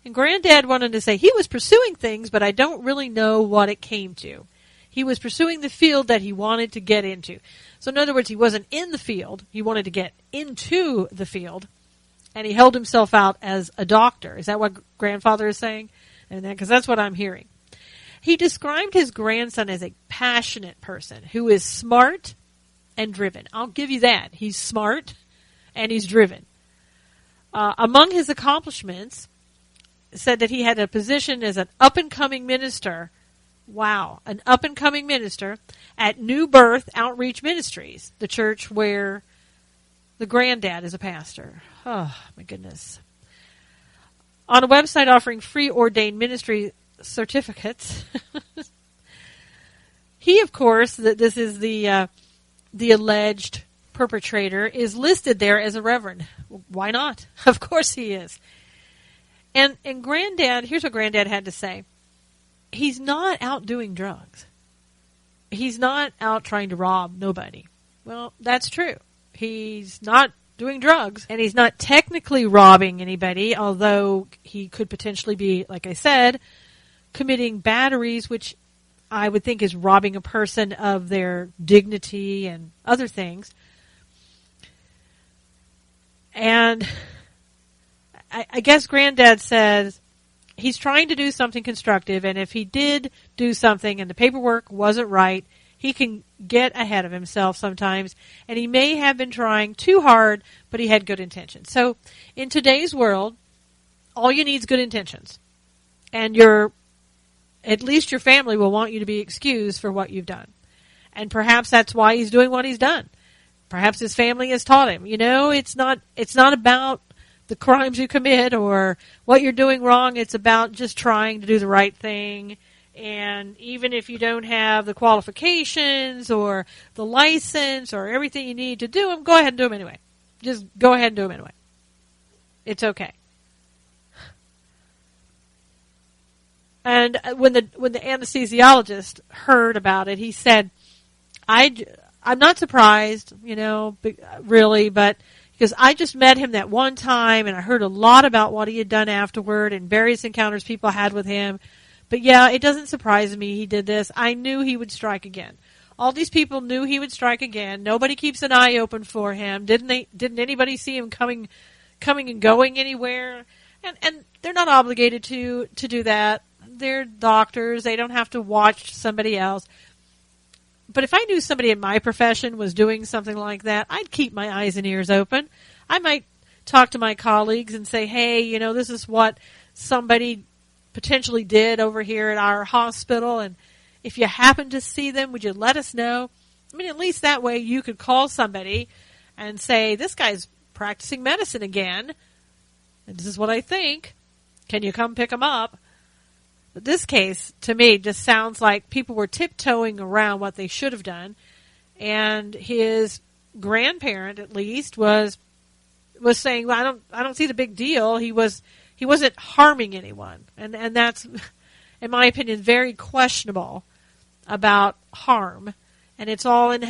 And Granddad wanted to say he was pursuing things, but I don't really know what it came to. He was pursuing the field that he wanted to get into. So in other words, he wasn't in the field. He wanted to get into the field, and he held himself out as a doctor. Is that what grandfather is saying? And because that's what I'm hearing. He described his grandson as a passionate person who is smart and driven. I'll give you that. He's smart and he's driven. Among his accomplishments, said that he had a position as an up-and-coming minister. Wow, an up-and-coming minister at New Birth Outreach Ministries, the church where the granddad is a pastor. Oh, my goodness. On a website offering free ordained ministry certificates. He, of course, this is the alleged perpetrator, is listed there as a reverend. Why not? Of course he is. And Granddad, here's what Granddad had to say. He's not out doing drugs. He's not out trying to rob nobody. Well, that's true. He's not doing drugs, and he's not technically robbing anybody, although he could potentially be, like I said, committing batteries, which I would think is robbing a person of their dignity and other things. And I guess Granddad says he's trying to do something constructive, and if he did do something and the paperwork wasn't right, he can get ahead of himself sometimes, and he may have been trying too hard, but he had good intentions. So in today's world, all you need is good intentions. And at least your family will want you to be excused for what you've done. And perhaps that's why he's doing what he's done. Perhaps his family has taught him, it's not about the crimes you commit or what you're doing wrong. It's about just trying to do the right thing. And even if you don't have the qualifications or the license or everything you need to do them, go ahead and do them anyway. Just go ahead and do them anyway. It's okay. And when the anesthesiologist heard about it, he said, I'm not surprised, really, but because I just met him that one time and I heard a lot about what he had done afterward and various encounters people had with him. But yeah, it doesn't surprise me he did this. I knew he would strike again. All these people knew he would strike again. Nobody keeps an eye open for him. Didn't anybody see him coming and going anywhere? And they're not obligated to do that. They're doctors. They don't have to watch somebody else. But if I knew somebody in my profession was doing something like that, I'd keep my eyes and ears open. I might talk to my colleagues and say, hey, this is what somebody potentially did over here at our hospital, and if you happen to see them, would you let us know? I mean, at least that way you could call somebody and say, this guy's practicing medicine again, and this is what I think. Can you come pick him up? But this case, to me, just sounds like people were tiptoeing around what they should have done, and his grandparent, at least, was saying, well, I don't see the big deal. He wasn't harming anyone, and that's, in my opinion, very questionable about harm. And it's all in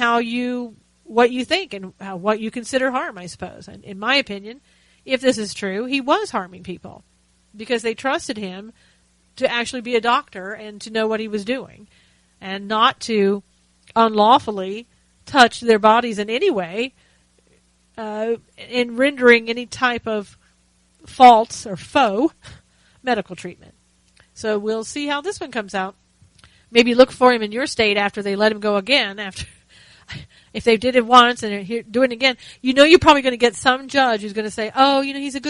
what you think and what you consider harm, I suppose. And in my opinion, if this is true, he was harming people because they trusted him to actually be a doctor and to know what he was doing, and not to unlawfully touch their bodies in any way, in rendering any type of false or faux medical treatment. So we'll see how this one comes out. Maybe look for him in your state after they let him go again. If they did it once and they're doing it again, you're probably going to get some judge who's going to say, oh, he's a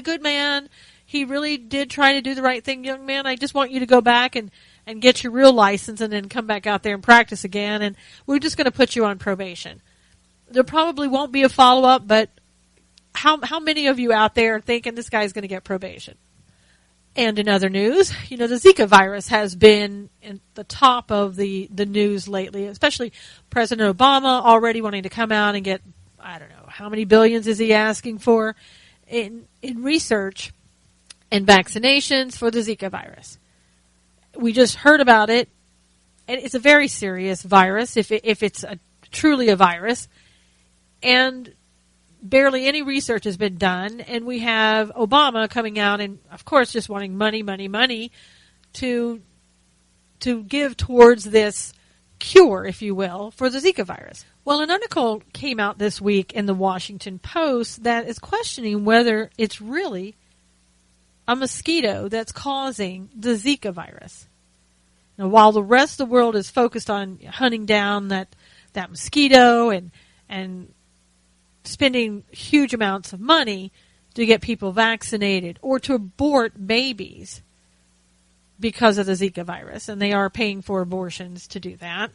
good man. He really did try to do the right thing, young man. I just want you to go back and get your real license and then come back out there and practice again. And we're just going to put you on probation. There probably won't be a follow-up, but how many of you out there are thinking this guy's going to get probation? And in other news, the Zika virus has been in the top of the news lately, especially President Obama already wanting to come out and get, I don't know, how many billions is he asking for in research and vaccinations for the Zika virus. We just heard about it, and it's a very serious virus if it's truly a virus, and barely any research has been done, and we have Obama coming out and, of course, just wanting money to give towards this cure, if you will, for the Zika virus. Well, an article came out this week in the Washington Post that is questioning whether it's really a mosquito that's causing the Zika virus. Now, while the rest of the world is focused on hunting down that mosquito and spending huge amounts of money to get people vaccinated or to abort babies because of the Zika virus, and they are paying for abortions to do that.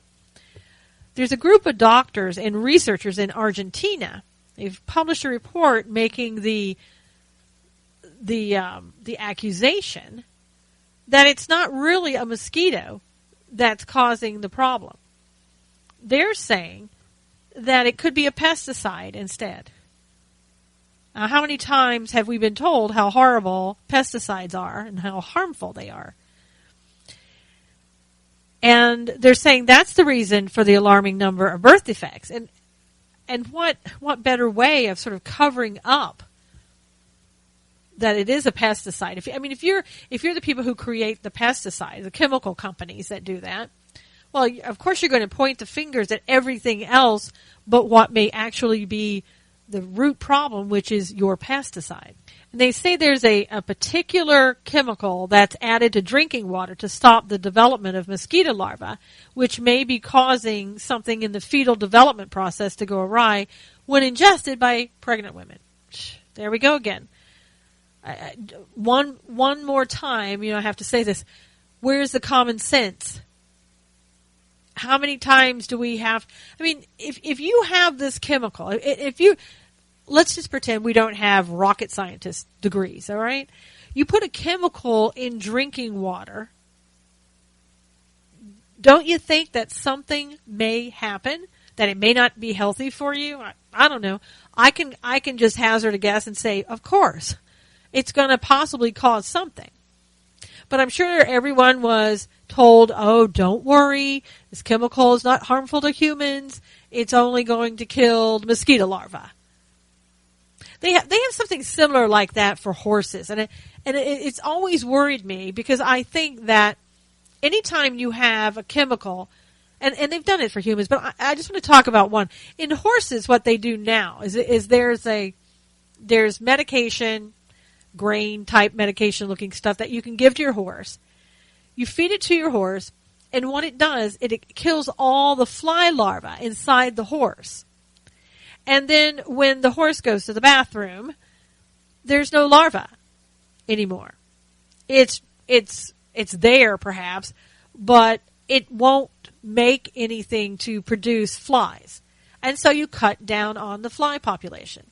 There's a group of doctors and researchers in Argentina. They've published a report making the accusation that it's not really a mosquito that's causing the problem. They're saying that it could be a pesticide instead. Now, how many times have we been told how horrible pesticides are and how harmful they are? And they're saying that's the reason for the alarming number of birth defects. And what better way of sort of covering up that it is a pesticide? If you're the people who create the pesticide, the chemical companies that do that, well, of course you're going to point the fingers at everything else but what may actually be the root problem, which is your pesticide. And they say there's a particular chemical that's added to drinking water to stop the development of mosquito larvae, which may be causing something in the fetal development process to go awry when ingested by pregnant women. There we go again. One more time, I have to say this. Where's the common sense? How many times do we have? If you have this chemical, let's just pretend we don't have rocket scientist degrees, all right? You put a chemical in drinking water, don't you think that something may happen, that it may not be healthy for you? I don't know. I can just hazard a guess and say, of course, it's going to possibly cause something. But I'm sure everyone was told, oh, don't worry, this chemical is not harmful to humans. It's only going to kill the mosquito larvae. They have something similar like that for horses. And it's always worried me because I think that anytime you have a chemical And they've done it for humans, but I just want to talk about one. In horses, what they do now is there's medication, grain type medication looking stuff that you can give to your horse. You feed it to your horse, and what it does, it kills all the fly larvae inside the horse. And then when the horse goes to the bathroom, there's no larva anymore. It's there perhaps, but it won't make anything to produce flies. And so you cut down on the fly population.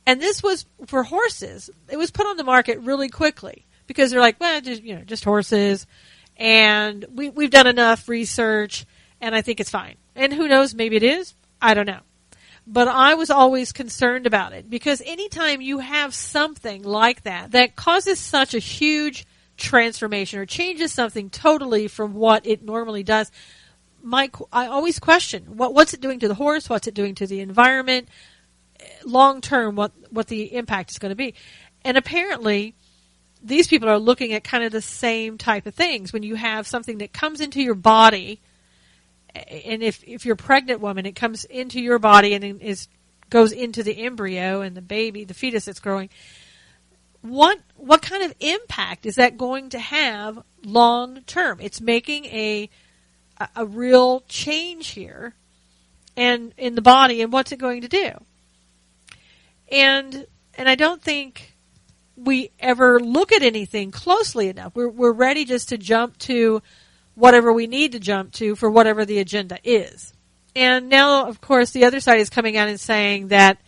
And this was for horses. It was put on the market really quickly because they're like, well, just horses. And we've done enough research and I think it's fine. And who knows, maybe it is. I don't know. But I was always concerned about it because anytime you have something like that causes such a huge transformation or changes something totally from what it normally does, I always question what's it doing to the horse, what's it doing to the environment, long term, what the impact is going to be. And apparently, these people are looking at kind of the same type of things. When you have something that comes into your body, and if you're a pregnant woman, it comes into your body and goes into the embryo and the baby, the fetus that's growing. What kind of impact is that going to have long term? It's making a real change here, and in the body, and what's it going to do? And I don't think we ever look at anything closely enough. We're ready just to jump to whatever we need to jump to for whatever the agenda is. And now, of course, the other side is coming out and saying that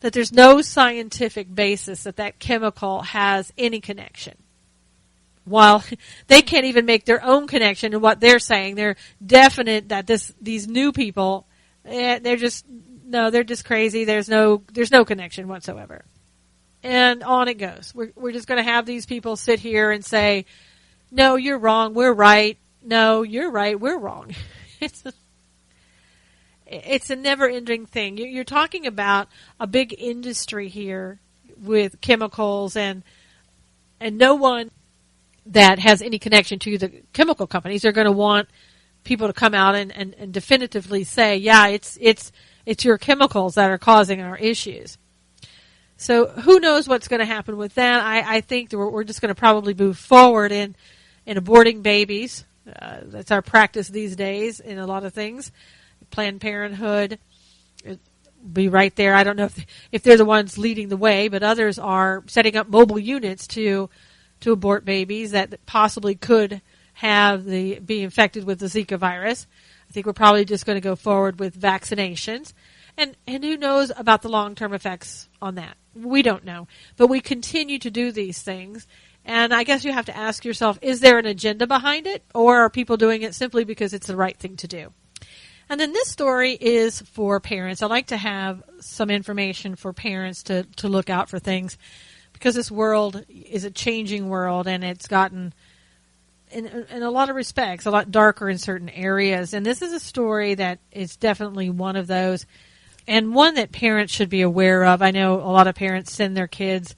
there's no scientific basis that chemical has any connection. While they can't even make their own connection to what they're saying, they're definite that these new people, they're just crazy. There's no connection whatsoever. And on it goes. We're just going to have these people sit here and say, no, you're wrong, we're right. No, you're right, we're wrong. It's a never-ending thing. You're talking about a big industry here with chemicals, and no one that has any connection to the chemical companies are going to want people to come out and definitively say, yeah, it's your chemicals that are causing our issues. So who knows what's going to happen with that? I think that we're just going to probably move forward in aborting babies. That's our practice these days in a lot of things. Planned Parenthood be right there. I don't know if they're the ones leading the way, but others are setting up mobile units to abort babies that possibly could be infected with the Zika virus. I think we're probably just going to go forward with vaccinations. And who knows about the long-term effects on that? We don't know. But we continue to do these things. And I guess you have to ask yourself, is there an agenda behind it? Or are people doing it simply because it's the right thing to do? And then this story is for parents. I like to have some information for parents to look out for things because this world is a changing world and it's gotten, in a lot of respects, a lot darker in certain areas. And this is a story that is definitely one of those and one that parents should be aware of. I know a lot of parents send their kids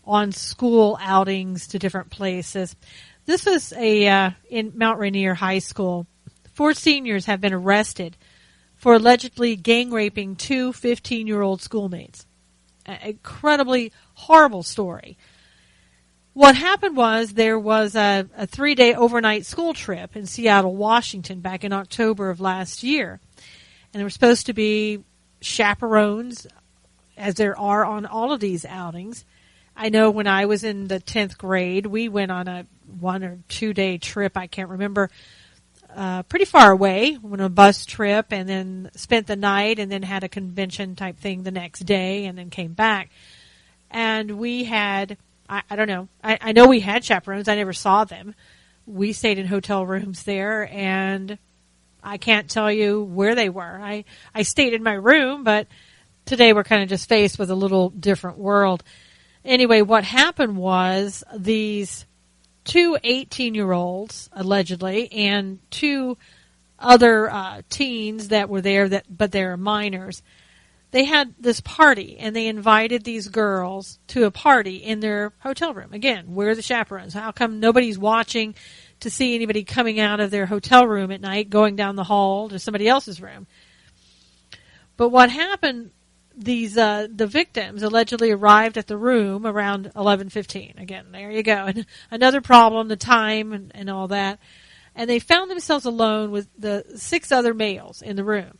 on school outings to different places. This was in Mount Rainier High School. 4 seniors have been arrested for allegedly gang raping 2 15-year-old schoolmates. An incredibly horrible story. What happened was there was a 3-day overnight school trip in Seattle, Washington back in October of last year. And there were supposed to be chaperones, as there are on all of these outings. I know when I was in the 10th grade, we went on a 1 or 2 day trip, I can't remember, pretty far away, went on a bus trip and then spent the night and then had a convention type thing the next day and then came back. And we had, I don't know, I know we had chaperones. I never saw them. We stayed in hotel rooms there and I can't tell you where they were. I stayed in my room, but today we're kind of just faced with a little different world. Anyway, what happened was these 2 18-year-olds, allegedly, and 2 other teens that were there, but they're minors. They had this party, and they invited these girls to a party in their hotel room. Again, we're the chaperones. How come nobody's watching to see anybody coming out of their hotel room at night, going down the hall to somebody else's room. But what happened, the victims allegedly arrived at the room around 11:15. Again, there you go. And another problem, the time and all that. And they found themselves alone with the 6 other males in the room.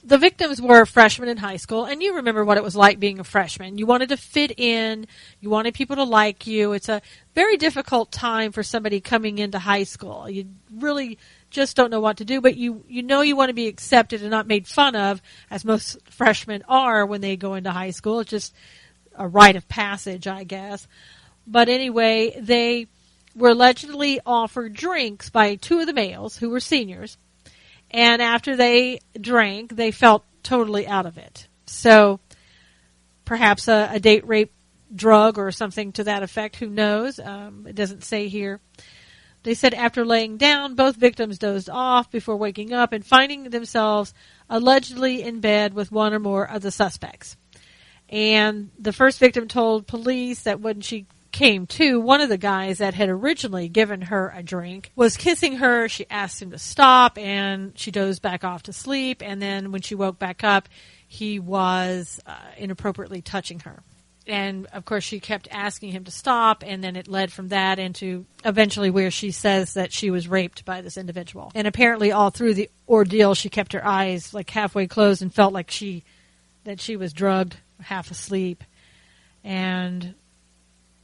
The victims were freshmen in high school, and you remember what it was like being a freshman. You wanted to fit in. You wanted people to like you. It's a very difficult time for somebody coming into high school. You really just don't know what to do, but you know you want to be accepted and not made fun of, as most freshmen are when they go into high school. It's just a rite of passage, I guess. But anyway, they were allegedly offered drinks by 2 of the males who were seniors. And after they drank, they felt totally out of it. So perhaps a date rape drug or something to that effect. Who knows? It doesn't say here. They said after laying down, both victims dozed off before waking up and finding themselves allegedly in bed with one or more of the suspects. And the first victim told police that when she came to, one of the guys that had originally given her a drink was kissing her. She asked him to stop, and she dozed back off to sleep. And then when she woke back up, he was inappropriately touching her. And, of course, she kept asking him to stop, and then it led from that into eventually where she says that she was raped by this individual. And apparently all through the ordeal, she kept her eyes like halfway closed and felt like she was drugged, half asleep. And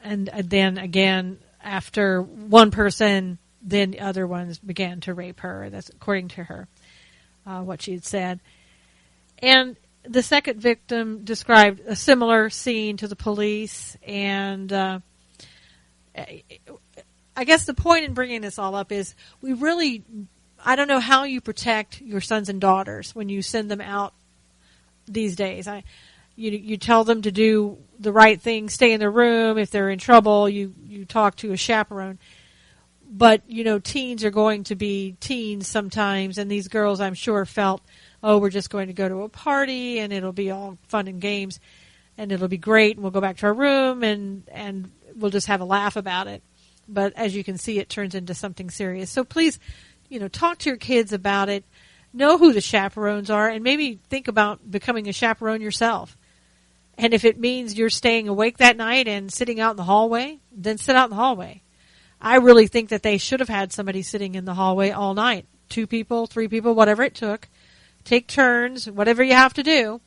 then again, after one person, then the other ones began to rape her. That's according to her, what she had said. And the second victim described a similar scene to the police. And I guess the point in bringing this all up is I don't know how you protect your sons and daughters when you send them out these days. You tell them to do the right thing, stay in their room. If they're in trouble, you talk to a chaperone. But, teens are going to be teens sometimes, and these girls, I'm sure, felt, we're just going to go to a party, and it'll be all fun and games, and it'll be great, and we'll go back to our room, and we'll just have a laugh about it. But as you can see, it turns into something serious. So please, talk to your kids about it. Know who the chaperones are, and maybe think about becoming a chaperone yourself. And if it means you're staying awake that night and sitting out in the hallway, then sit out in the hallway. I really think that they should have had somebody sitting in the hallway all night. 2 people, 3 people, whatever it took. Take turns, whatever you have to do.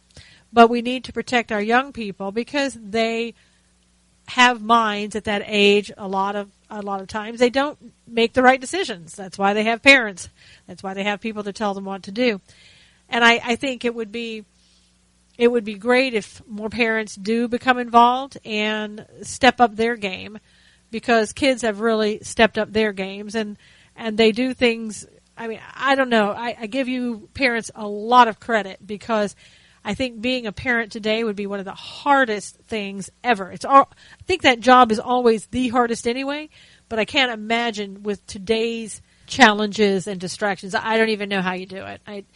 But we need to protect our young people because they have minds at that age. A lot of times they don't make the right decisions. That's why they have parents. That's why they have people to tell them what to do. And I think it would be great if more parents do become involved and step up their game, because kids have really stepped up their games and they do things. I mean, I don't know. I give you parents a lot of credit because I think being a parent today would be one of the hardest things ever. I think that job is always the hardest anyway, but I can't imagine with today's challenges and distractions. I don't even know how you do it.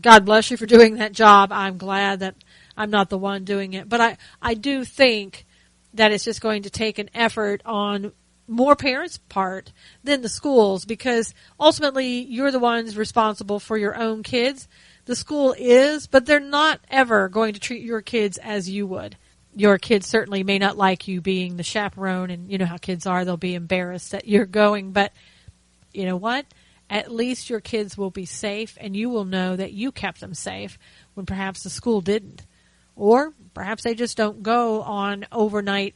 God bless you for doing that job. I'm glad that I'm not the one doing it. But I do think that it's just going to take an effort on more parents' part than the schools, because ultimately you're the ones responsible for your own kids. The school is, but they're not ever going to treat your kids as you would. Your kids certainly may not like you being the chaperone, and you know how kids are. They'll be embarrassed that you're going. But you know what? At least your kids will be safe, and you will know that you kept them safe when perhaps the school didn't. Or perhaps they just don't go on overnight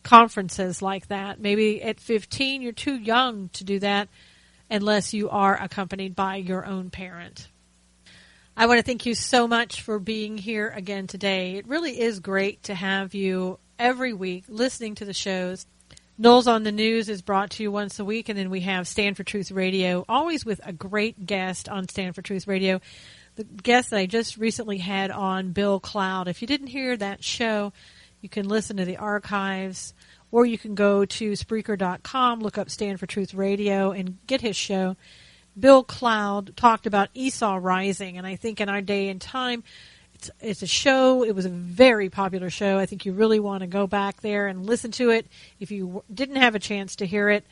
conferences like that. Maybe at 15 you're too young to do that unless you are accompanied by your own parent. I want to thank you so much for being here again today. It really is great to have you every week listening to the shows. Knowles on the News is brought to you once a week, and then we have Stand for Truth Radio, always with a great guest on Stand for Truth Radio. The guest that I just recently had on, Bill Cloud. If you didn't hear that show, you can listen to the archives, or you can go to Spreaker.com, look up Stand for Truth Radio, and get his show. Bill Cloud talked about Esau rising, and I think in our day and time, It's a show. It was a very popular show. I think you really want to go back there and listen to it if you didn't have a chance to hear it.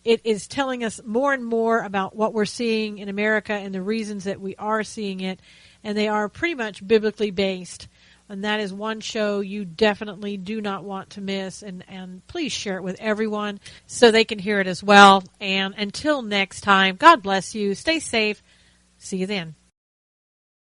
It is telling us more and more about what we're seeing in America and the reasons that we are seeing it, and they are pretty much biblically based. And that is one show you definitely do not want to miss. And please share it with everyone so they can hear it as well. And until next time, God bless you. Stay safe. See you then.